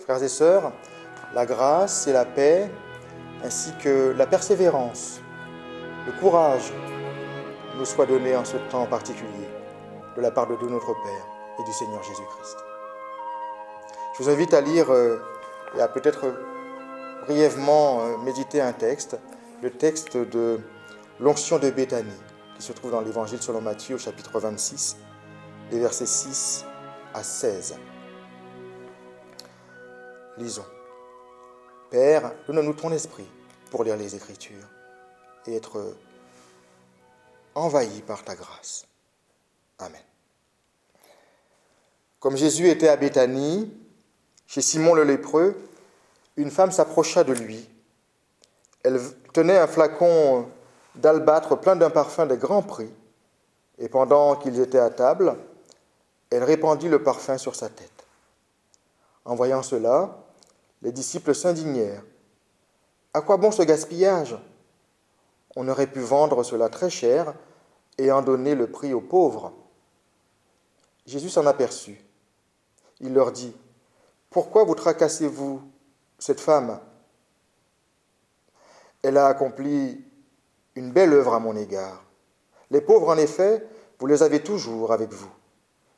Frères et sœurs, la grâce et la paix, ainsi que la persévérance, le courage, nous soient donnés en ce temps particulier, de la part de Dieu notre Père et du Seigneur Jésus-Christ. Je vous invite à lire et à peut-être brièvement méditer un texte, le texte de l'onction de Béthanie, qui se trouve dans l'Évangile selon Matthieu, au chapitre 26, les versets 6 à 16. Lisons. Père, donne-nous ton esprit pour lire les Écritures et être envahi par ta grâce. Amen. Comme Jésus était à Béthanie, chez Simon le lépreux, une femme s'approcha de lui. Elle tenait un flacon d'albâtre plein d'un parfum de grand prix, et pendant qu'ils étaient à table, elle répandit le parfum sur sa tête. En voyant cela, les disciples s'indignèrent. « À quoi bon ce gaspillage ? On aurait pu vendre cela très cher et en donner le prix aux pauvres. » Jésus s'en aperçut. Il leur dit, « Pourquoi vous tracassez-vous cette femme ? Elle a accompli une belle œuvre à mon égard. Les pauvres, en effet, vous les avez toujours avec vous.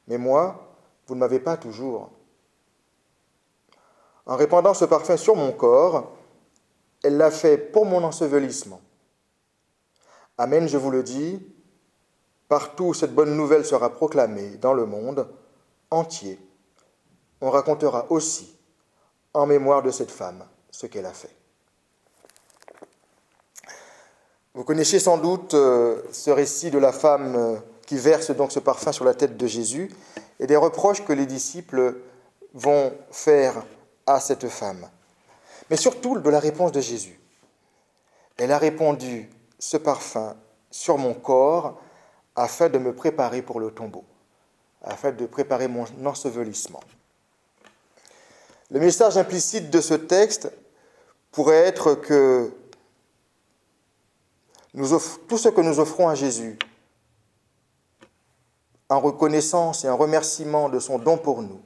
Mais moi, vous ne m'avez pas toujours. En répandant ce parfum sur mon corps, elle l'a fait pour mon ensevelissement. Amen, je vous le dis, partout où cette bonne nouvelle sera proclamée dans le monde entier, on racontera aussi, en mémoire de cette femme, ce qu'elle a fait. » Vous connaissez sans doute ce récit de la femme qui verse donc ce parfum sur la tête de Jésus et des reproches que les disciples vont faire à cette femme. Mais surtout de la réponse de Jésus. Elle a répandu ce parfum sur mon corps afin de me préparer pour le tombeau, afin de préparer mon ensevelissement. Le message implicite de ce texte pourrait être que tout ce que nous offrons à Jésus, en reconnaissance et en remerciement de son don pour nous,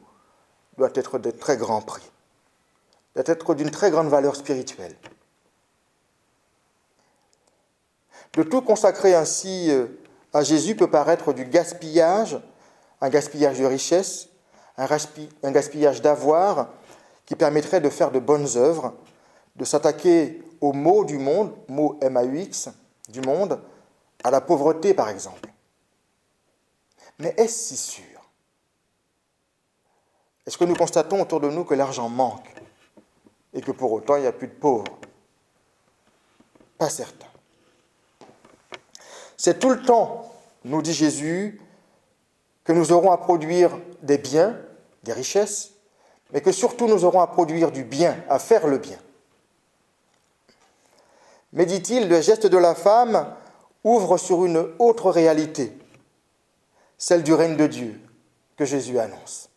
doit être de très grand prix, doit être d'une très grande valeur spirituelle. De tout consacrer ainsi à Jésus peut paraître du gaspillage, un gaspillage de richesse, un gaspillage d'avoir qui permettrait de faire de bonnes œuvres, de s'attaquer aux maux du monde, maux MAUX, du monde, à la pauvreté par exemple. Mais est-ce si sûr ? Est-ce que nous constatons autour de nous que l'argent manque et que pour autant il n'y a plus de pauvres ? Pas certain. C'est tout le temps, nous dit Jésus, que nous aurons à produire des biens, des richesses, mais que surtout nous aurons à produire du bien, à faire le bien. Mais dit-il, le geste de la femme ouvre sur une autre réalité, celle du règne de Dieu que Jésus annonce.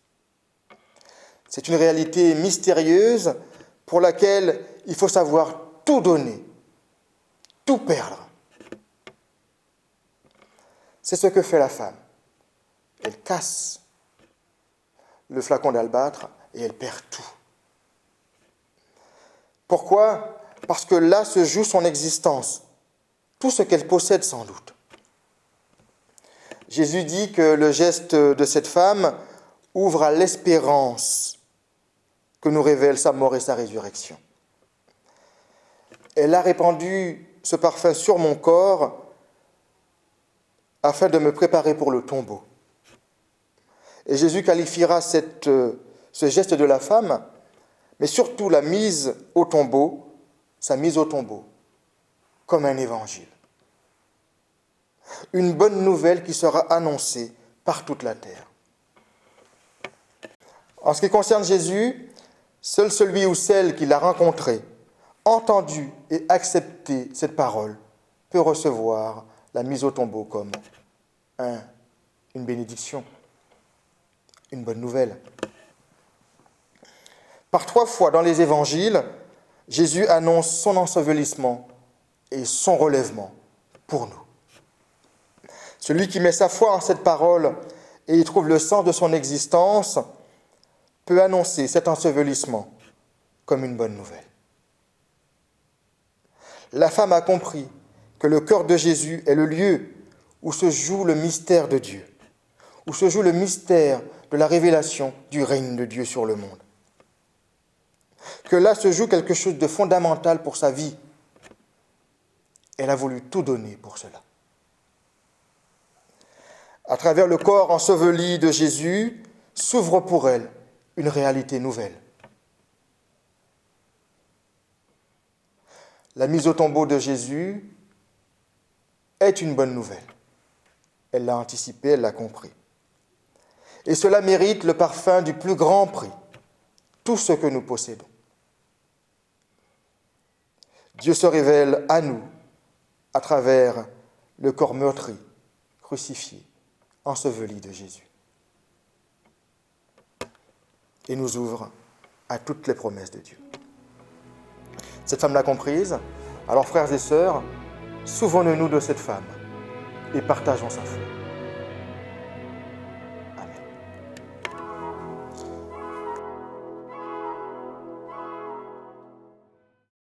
C'est une réalité mystérieuse pour laquelle il faut savoir tout donner, tout perdre. C'est ce que fait la femme. Elle casse le flacon d'albâtre et elle perd tout. Pourquoi ? Parce que là se joue son existence, tout ce qu'elle possède sans doute. Jésus dit que le geste de cette femme ouvre à l'espérance que nous révèle sa mort et sa résurrection. Elle a répandu ce parfum sur mon corps afin de me préparer pour le tombeau. Et Jésus qualifiera ce geste de la femme, mais surtout la mise au tombeau, sa mise au tombeau, comme un évangile. Une bonne nouvelle qui sera annoncée par toute la terre. En ce qui concerne Jésus, seul celui ou celle qui l'a rencontré, entendu et accepté cette parole peut recevoir la mise au tombeau comme une bénédiction, une bonne nouvelle. Par 3 fois dans les évangiles, Jésus annonce son ensevelissement et son relèvement pour nous. Celui qui met sa foi en cette parole et y trouve le sens de son existence peut annoncer cet ensevelissement comme une bonne nouvelle. La femme a compris que le corps de Jésus est le lieu où se joue le mystère de Dieu, où se joue le mystère de la révélation du règne de Dieu sur le monde. Que là se joue quelque chose de fondamental pour sa vie. Elle a voulu tout donner pour cela. À travers le corps enseveli de Jésus, s'ouvre pour elle une réalité nouvelle. La mise au tombeau de Jésus est une bonne nouvelle. Elle l'a anticipé, elle l'a compris. Et cela mérite le parfum du plus grand prix, tout ce que nous possédons. Dieu se révèle à nous à travers le corps meurtri, crucifié, enseveli de Jésus. Et nous ouvre à toutes les promesses de Dieu. Cette femme l'a comprise. Alors frères et sœurs, souvenons-nous de cette femme et partageons sa foi.